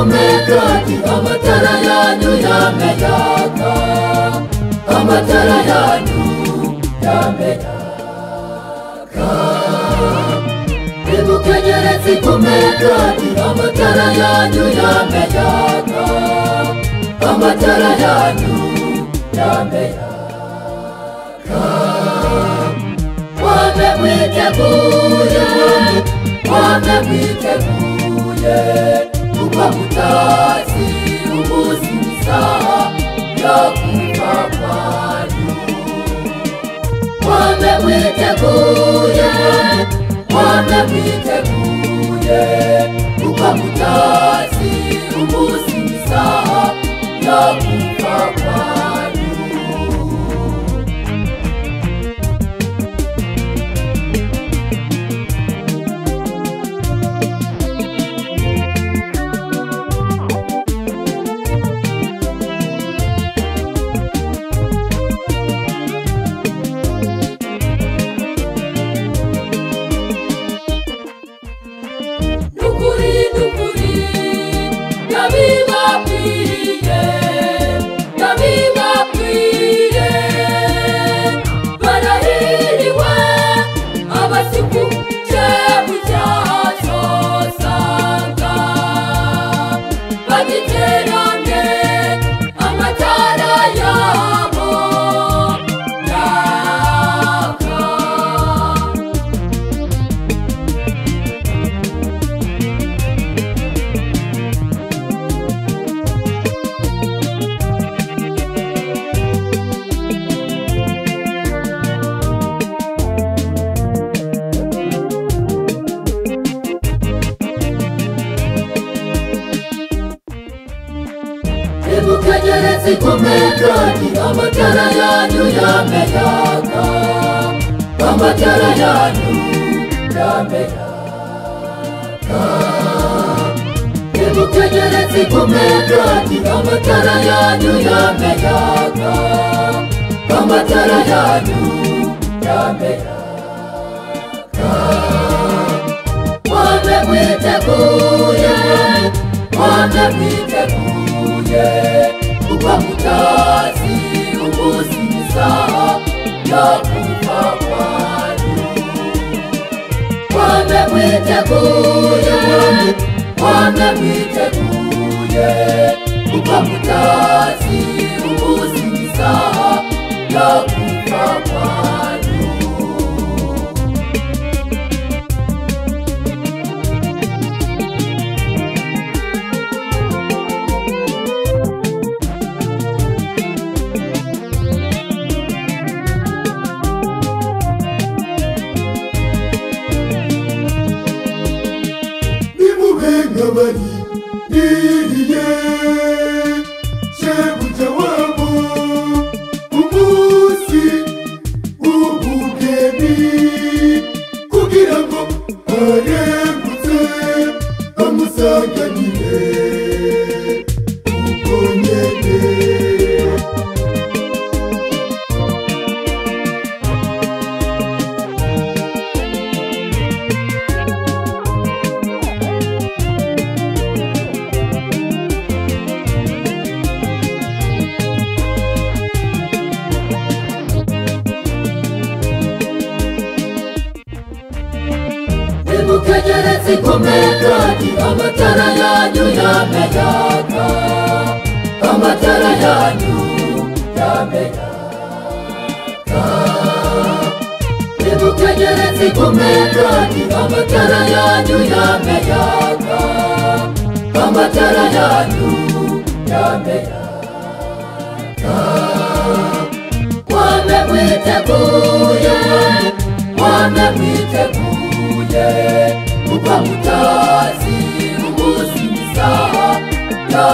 kumekati amatara yanyu yameyaka, amatara yanyu yameyaka. Ibukenyerezi kumekati amatara yanyu yameyaka, amatara yanyu yameyaka. Wame mwiteguye, wame mwiteguye, kuba mutazi umunsi w'isaha yo kuva kwanyu. Wame mwiteguye, wame mwiteguye, kuba mutazi umunsi w'isaha yo kuva kwanyu. Ibukenyerezi kumekati amatara yanyu yameyaka, amatara yanyu yameyaka. Ibukenyerezi kumekati amatara yanyu yameyaka, amatara yanyu yameyaka. Wame mwiteguye, wame mwiteguye, kuba mutazi umunsi w'isaha yo kuva kwanyu. Wame mwiteguye, wame mwiteguye, kuba mutazi umunsi w'isaha yo kuva kwanyu. Ngabari iriye shebuja wabo umunsi w'ubugeni, kugira ngo arengutse amusanganire ubwo nyene. Ibukenyerezi kumekati amatara yanyu yameyaka, amatara yanyu yameyaka. Ibukenyerezi kumekati amatara yanyu yameyaka, amatara yanyu yameyaka. Wame mwiteguye, wame mwiteguye, kuba mutazi umunsi w'isaha yo